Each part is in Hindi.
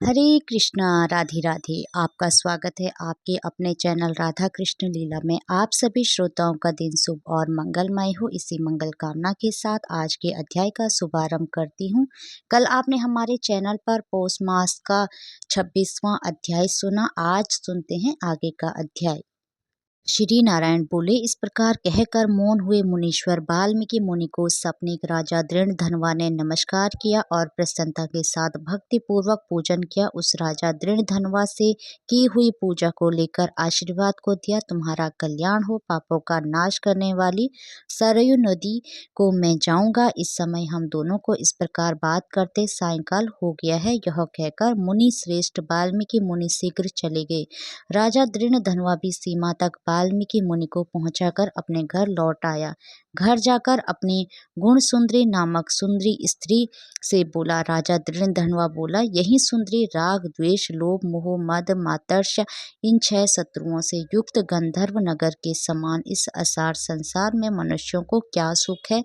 हरे कृष्णा राधे राधे। आपका स्वागत है आपके अपने चैनल राधा कृष्ण लीला में। आप सभी श्रोताओं का दिन शुभ और मंगलमय हो, इसी मंगल कामना के साथ आज के अध्याय का शुभारंभ करती हूँ। कल आपने हमारे चैनल पर पौष मास का 26वां अध्याय सुना। आज सुनते हैं आगे का अध्याय। श्री नारायण बोले, इस प्रकार कहकर मौन हुए मुनीश्वर वाल्मीकि मुनि को सपनिक राजा दृढ़धनवा ने नमस्कार किया और प्रसन्नता के साथ भक्ति पूर्वक पूजन किया। उस राजा दृढ़धनवा से की हुई पूजा को लेकर आशीर्वाद को दिया, तुम्हारा कल्याण हो, पापों का नाश करने वाली सरयू नदी को मैं जाऊंगा। इस समय हम दोनों को इस प्रकार बात करते सायंकाल हो गया है। यह कहकर मुनि श्रेष्ठ वाल्मीकि मुनि शीघ्र चले गए। राजा दृढ़धनवा भी सीमा तक वाल्मीकि मुनि को पहुंचाकर अपने घर लौट आया। घर जाकर अपनी गुणसुंदरी नामक सुंदरी स्त्री से बोला। राजा दृढ़धनवा बोला, यही सुंदरी राग द्वेष लोभ मोह मद मात्सर्य इन 6 शत्रुओं से युक्त गंधर्व नगर के समान इस असार संसार में मनुष्यों को क्या सुख है।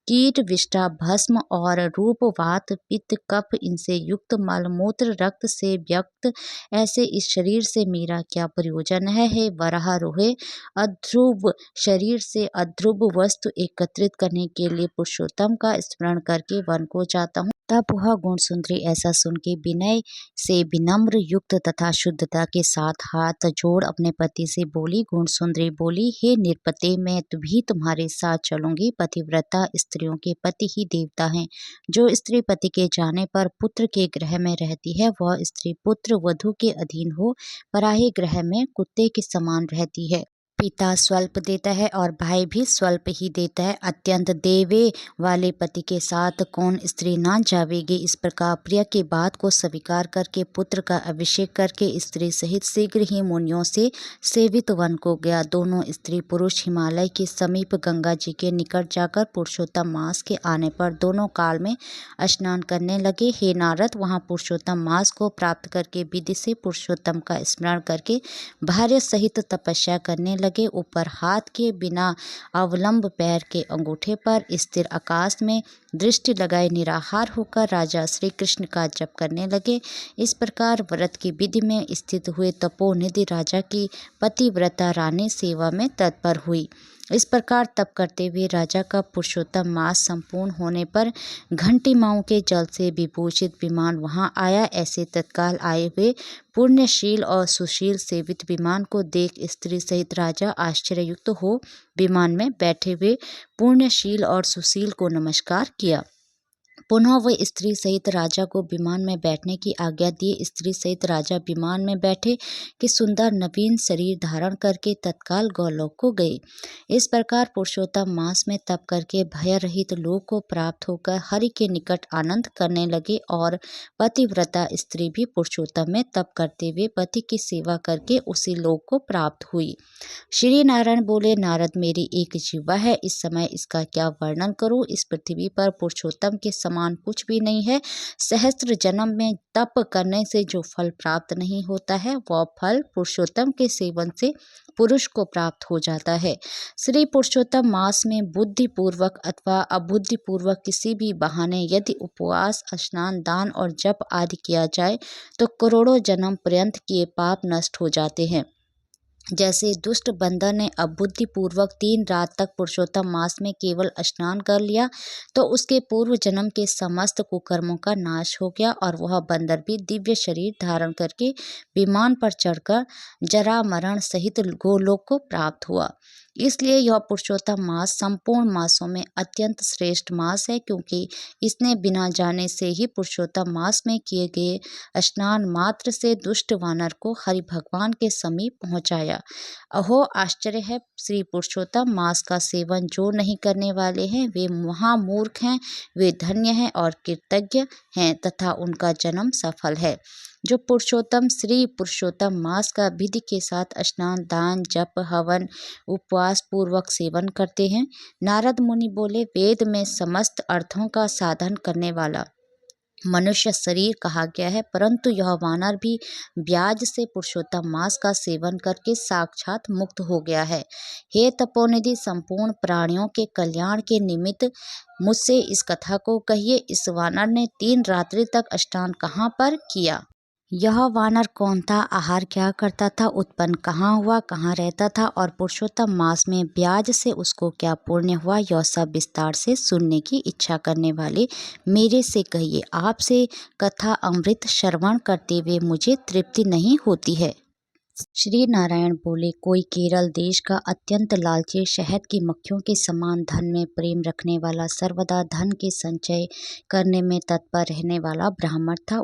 कीट विष्ठा भस्म और रूप वात पित्त कफ इनसे युक्त मल मूत्र रक्त से व्यक्त ऐसे इस शरीर से मेरा क्या प्रयोजन है। हे वरारोहे, अध्रुव शरीर से अध्रुव वस्तु एकत्रित करने के लिए पुरुषोत्तम का स्मरण करके वन को जाता हूँ। तब वह गुण सुंदरी ऐसा सुन के विनय से विनम्र युक्त तथा शुद्धता के साथ हाथ जोड़ अपने पति से बोली। गुण सुंदरी बोली, हे निरपते, मैं भी तुम्हारे साथ चलूंगी। पतिव्रता स्त्रियों के पति ही देवता हैं। जो स्त्री पति के जाने पर पुत्र के गृह में रहती है, वह स्त्री पुत्र वधू के अधीन हो पराये गृह में कुत्ते के समान रहती है। पिता स्वल्प देता है और भाई भी स्वल्प ही देता है। अत्यंत देवे वाले पति के साथ कौन स्त्री ना जावेगी। इस प्रकार प्रिय की बात को स्वीकार करके पुत्र का अभिषेक करके स्त्री सहित शीघ्र ही मुनियों से सेवित वन को गया। दोनों स्त्री पुरुष हिमालय के समीप गंगा जी के निकट जाकर पुरुषोत्तम मास के आने पर दोनों काल में स्नान करने लगे। हे नारद, वहाँ पुरुषोत्तम मास को प्राप्त करके विधि से पुरुषोत्तम का स्मरण करके भार्य सहित तपस्या करने लगे। ऊपर हाथ के बिना अवलंब पैर के अंगूठे पर स्थिर आकाश में दृष्टि लगाए निराहार होकर राजा श्री कृष्ण का जप करने लगे। इस प्रकार व्रत की विधि में स्थित हुए तपोनिधि राजा की पतिव्रता रानी सेवा में तत्पर हुई। इस प्रकार तप करते हुए राजा का पुरुषोत्तम मास संपूर्ण होने पर घंटीमाओं के जल से विभूषित विमान वहां आया। ऐसे तत्काल आए हुए पुण्यशील और सुशील सेवित विमान को देख स्त्री सहित राजा आश्चर्ययुक्त हो विमान में बैठे हुए पुण्यशील और सुशील को नमस्कार किया। पुनः वह स्त्री सहित राजा को विमान में बैठने की आज्ञा दिए। स्त्री सहित राजा विमान में बैठे कि सुंदर नवीन शरीर धारण करके तत्काल गौलोक को गए। इस प्रकार पुरुषोत्तम मास में तप करके भय रहित लोक को प्राप्त होकर हरि के निकट आनंद करने लगे। और पतिव्रता स्त्री भी पुरुषोत्तम में तप करते हुए पति की सेवा करके उसी लोक को प्राप्त हुई। श्री नारायण बोले, नारद, मेरी एक जीवा है, इस समय इसका क्या वर्णन करूं। इस पृथ्वी पर पुरुषोत्तम के समान कुछ भी नहीं है। सहस्त्र जन्म में तप करने से जो फल प्राप्त नहीं होता है, वह फल पुरुषोत्तम के सेवन से पुरुष को प्राप्त हो जाता है। श्री पुरुषोत्तम मास में बुद्धि पूर्वक अथवा अबुद्धि पूर्वक किसी भी बहाने यदि उपवास स्नान दान और जप आदि किया जाए तो करोड़ों जन्म पर्यंत किए पाप नष्ट हो जाते हैं। जैसे दुष्ट बंदर ने अबुद्धि पूर्वक 3 रात तक पुरुषोत्तम मास में केवल स्नान कर लिया तो उसके पूर्व जन्म के समस्त कुकर्मों का नाश हो गया और वह बंदर भी दिव्य शरीर धारण करके विमान पर चढ़कर जरा मरण सहित गोलोक को प्राप्त हुआ। इसलिए यह पुरुषोत्तम मास संपूर्ण मासों में अत्यंत श्रेष्ठ मास है, क्योंकि इसने बिना जाने से ही पुरुषोत्तम मास में किए गए स्नान मात्र से दुष्ट वानर को हरि भगवान के समीप पहुंचाया। अहो आश्चर्य है, श्री पुरुषोत्तम मास का सेवन जो नहीं करने वाले हैं वे महामूर्ख हैं, वे धन्य हैं और कृतज्ञ हैं तथा उनका जन्म सफल है। जो पुरुषोत्तम श्री पुरुषोत्तम मास का विधि के साथ स्नान दान जप हवन उपवास पूर्वक सेवन करते हैं। नारद मुनि बोले, वेद में समस्त अर्थों का साधन करने वाला मनुष्य शरीर कहा गया है, परंतु यह वानर भी ब्याज से पुरुषोत्तम मास का सेवन करके साक्षात मुक्त हो गया है। हे तपोनिधि, संपूर्ण प्राणियों के कल्याण के निमित्त मुझसे इस कथा को कहिए। इस वानर ने 3 रात्रि तक स्नान कहाँ पर किया। यह वानर कौन था, आहार क्या करता था, उत्पन्न कहाँ हुआ, कहाँ रहता था और पुरुषोत्तम मास में ब्याज से उसको क्या पुण्य हुआ, यह सब विस्तार से सुनने की इच्छा करने वाले मेरे से कहिए। आपसे कथा अमृत श्रवण करते हुए मुझे तृप्ति नहीं होती है। श्री नारायण बोले, कोई केरल देश का अत्यंत लालची, शहद की मक्खियों के समान धन में प्रेम रखने वाला, सर्वदा धन के संचय करने में तत्पर रहने वाला ब्राह्मण था।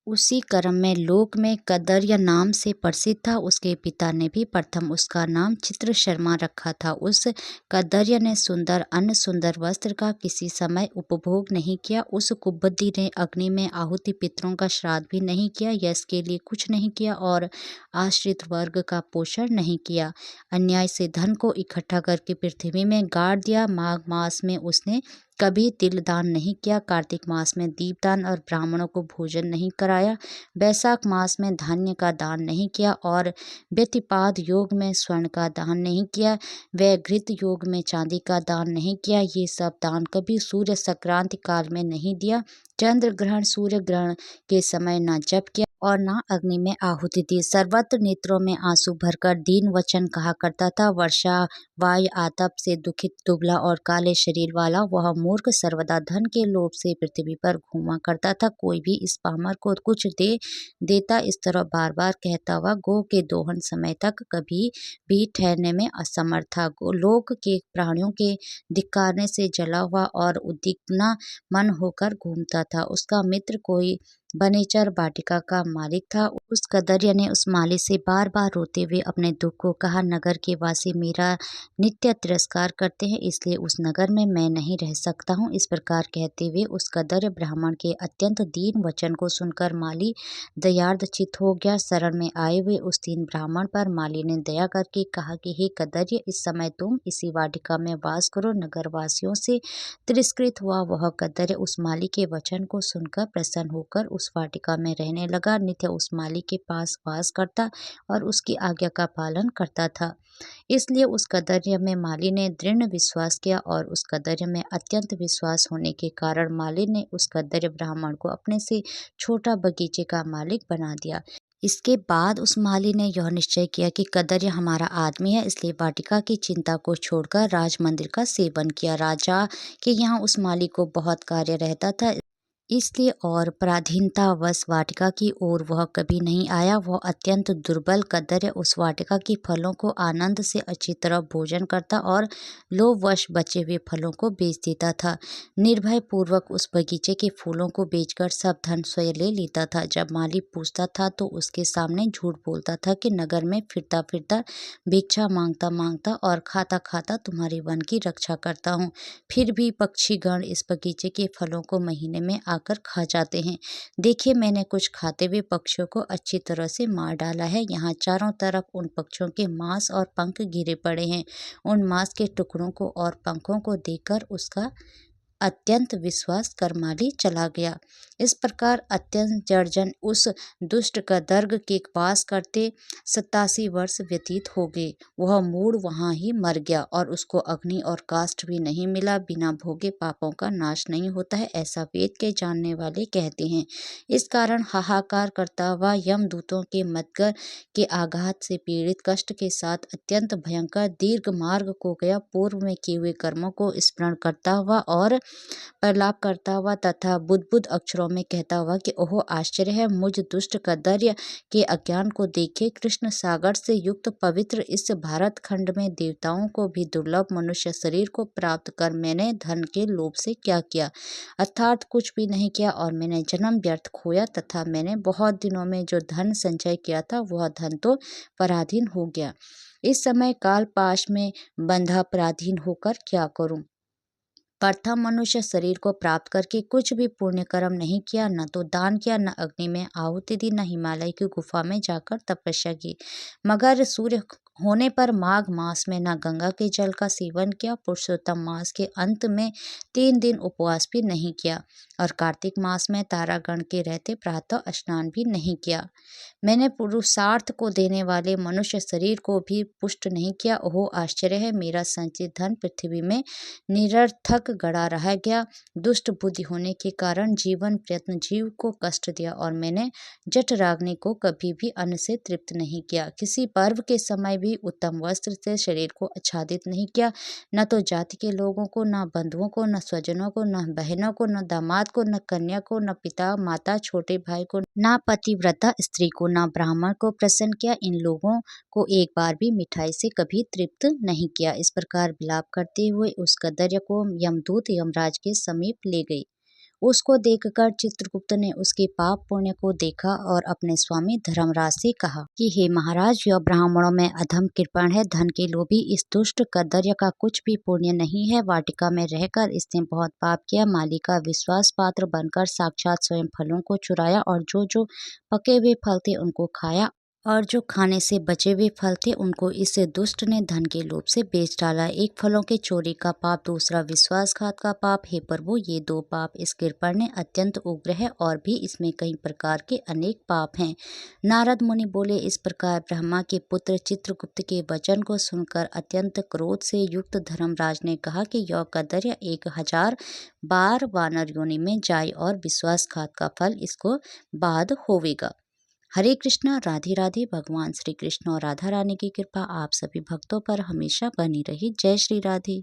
उसी क्रम में लोक में कदर्य नाम से प्रसिद्ध था। उसके पिता ने भी प्रथम उसका नाम चित्र शर्मा रखा था। उस कदर्य ने सुंदर अन्न, सुंदर वस्त्र का किसी समय उपभोग नहीं किया। उस कुबुद्धि ने अग्नि में आहुति, पितरों का श्राद्ध भी नहीं किया, यश के लिए कुछ नहीं किया और आश्रित वर्ग का पोषण नहीं किया। अन्याय से धन को इकट्ठा करके पृथ्वी में गाड़ दिया। माघ मास में उसने कभी तिल दान नहीं किया, कार्तिक मास में दीपदान और ब्राह्मणों को भोजन नहीं कराया, वैशाख मास में धान्य का दान नहीं किया और व्यतिपाद योग में स्वर्ण का दान नहीं किया, व घृत योग में चांदी का दान नहीं किया। ये सब दान कभी सूर्य संक्रांति काल में नहीं दिया, चंद्र ग्रहण, सूर्य ग्रहण के समय न जप किया और ना अग्नि में आहुति दी। सर्वत्र नेत्रों में आंसू भरकर दीन वचन कहा करता था। वर्षा वायु आतप से दुखित, दुबला और काले शरीर वाला वह मूर्ख सर्वदा धन के लोभ से पृथ्वी पर घूमा करता था। कोई भी इस पामर को कुछ दे देता, इस तरह बार बार कहता हुआ गौ के दोहन समय तक कभी भी ठहरने में असमर्थ था। लोक के प्राणियों के धिक्कारने से जला हुआ और उद्विग्न मन होकर घूमता था। उसका मित्र कोई बनेचर वाटिका का मालिक था। उस कदर्य ने उस माली से बार बार रोते हुए अपने दुख को कहा, नगर के वासी मेरा नित्य तिरस्कार करते हैं, इसलिए उस नगर में मैं नहीं रह सकता हूँ। इस प्रकार कहते हुए उस कदर्य ब्राह्मण के अत्यंत दीन वचन को सुनकर माली दयार्द चित्त हो गया। शरण में आए हुए उस दीन ब्राह्मण पर माली ने दया करके कहा कि हे कदर्य, इस समय तुम इसी वाटिका में वास करो। नगर वासियों से तिरस्कृत हुआ वह कदर्य उस माली के वचन को सुनकर प्रसन्न होकर उस वाटिका में रहने लगा। नित्य उस माली के पास वास करता और उसकी आज्ञा का पालन करता था। इसलिए उस कदर्य में माली ने दृढ़ विश्वास किया और उस कदर्य में अत्यंत विश्वास होने के कारण माली ने उस कदर्य ब्राह्मण को अपने से छोटा बगीचे का मालिक बना दिया। इसके बाद उस माली ने यह निश्चय किया कि कदर्य हमारा आदमी है, इसलिए वाटिका की चिंता को छोड़कर राज मंदिर का सेवन किया। राजा के यहाँ उस माली को बहुत कार्य रहता था, इसलिए और पराधीनतावश वाटिका की ओर वह कभी नहीं आया। वह अत्यंत दुर्बल कदर्य उस वाटिका की फलों को आनंद से अच्छी तरह भोजन करता और लोभवश बचे हुए फलों को बेच देता था। निर्भय पूर्वक उस बगीचे के फूलों को बेचकर सब धन स्वयं ले लेता था। जब माली पूछता था तो उसके सामने झूठ बोलता था कि नगर में फिरता फिरता भिक्षा मांगता मांगता और खाता खाता तुम्हारे वन की रक्षा करता हूँ, फिर भी पक्षीगण इस बगीचे के फलों को महीने में आकर खा जाते हैं। देखिए, मैंने कुछ खाते हुए पक्षियों को अच्छी तरह से मार डाला है। यहाँ चारों तरफ उन पक्षियों के मांस और पंख गिरे पड़े हैं। उन मांस के टुकड़ों को और पंखों को देखकर उसका अत्यंत विश्वास कर माली चला गया। इस प्रकार अत्यंत जर्जन उस दुष्ट कदर्ग के वास करते 87 वर्ष व्यतीत हो गए। वह मूढ़ वहाँ ही मर गया और उसको अग्नि और काष्ठ भी नहीं मिला। बिना भोगे पापों का नाश नहीं होता है, ऐसा वेद के जानने वाले कहते हैं। इस कारण हाहाकार करता हुआ यमदूतों के मदगर के आघात से पीड़ित कष्ट के साथ अत्यंत भयंकर दीर्घ मार्ग को गया। पूर्व में किए हुए कर्मों को स्मरण करता हुआ और प्रलाप करता हुआ तथा बुद्बुद अक्षरों में कहता हुआ कि ओह आश्चर्य है, मुझ दुष्ट कदर्य के अज्ञान को देखे। कृष्ण सागर से युक्त पवित्र इस भारत खंड में देवताओं को भी दुर्लभ मनुष्य शरीर को प्राप्त कर मैंने धन के लोभ से क्या किया, अर्थात कुछ भी नहीं किया और मैंने जन्म व्यर्थ खोया तथा मैंने बहुत दिनों में जो धन संचय किया था वह धन तो पराधीन हो गया। इस समय काल पाश में बंधा पराधीन होकर क्या करूं। प्रथम मनुष्य शरीर को प्राप्त करके कुछ भी पुण्य कर्म नहीं किया, न तो दान किया, न अग्नि में आहुति दी, न हिमालय की गुफा में जाकर तपस्या की, मगर सूर्य होने पर माघ मास में न गंगा के जल का सेवन किया, पुरुषोत्तम मास के अंत में 3 दिन उपवास भी नहीं किया। और कार्तिक मास में तारागण के रहते प्रातः स्नान भी नहीं किया। मैंने पुरुषार्थ को देने वाले मनुष्य शरीर को भी पुष्ट नहीं किया। ओह आश्चर्य है, मेरा संचित धन पृथ्वी में निरर्थक गड़ा रह गया। दुष्ट बुद्धि होने के कारण जीवन प्रयत्न जीव को कष्ट दिया और मैंने जठराग्नि को कभी भी अन्न से तृप्त नहीं किया। किसी पर्व के समय भी उत्तम वस्त्र से शरीर को आच्छादित नहीं किया। न तो जाति के लोगों को, न बंधुओं को, न स्वजनों को, न बहनों को, न दामाद को, न कन्या को, न पिता माता छोटे भाई को, न पतिव्रता स्त्री को, न ब्राह्मण को प्रसन्न किया। इन लोगों को एक बार भी मिठाई से कभी तृप्त नहीं किया। इस प्रकार विलाप करते हुए उस कदर्य को यमदूत यमराज के समीप ले गई। उसको देखकर चित्रगुप्त ने उसके पाप पुण्य को देखा और अपने स्वामी धर्मराज से कहा कि हे महाराज, यह ब्राह्मणों में अधम कृपण है, धन के लोभी। इस दुष्ट कदर्य का कुछ भी पुण्य नहीं है। वाटिका में रहकर इसने बहुत पाप किया। माली का विश्वास पात्र बनकर साक्षात स्वयं फलों को चुराया और जो पके हुए फल थे उनको खाया और जो खाने से बचे हुए फल थे उनको इस दुष्ट ने धन के लोभ से बेच डाला। एक फलों के चोरी का पाप, दूसरा विश्वासघात का पाप। हे प्रभु, ये दो पाप इस कृपण ने अत्यंत उग्र है और भी इसमें कई प्रकार के अनेक पाप हैं। नारद मुनि बोले। इस प्रकार ब्रह्मा के पुत्र चित्रगुप्त के वचन को सुनकर अत्यंत क्रोध से युक्त धर्मराज ने कहा कि यह कदर्य 1000 बार वानर योनि में जाए और विश्वासघात का फल इसको बाद होवेगा। हरे कृष्णा, राधे राधे। भगवान श्री कृष्ण और राधा रानी की कृपा आप सभी भक्तों पर हमेशा बनी रही। जय श्री राधे।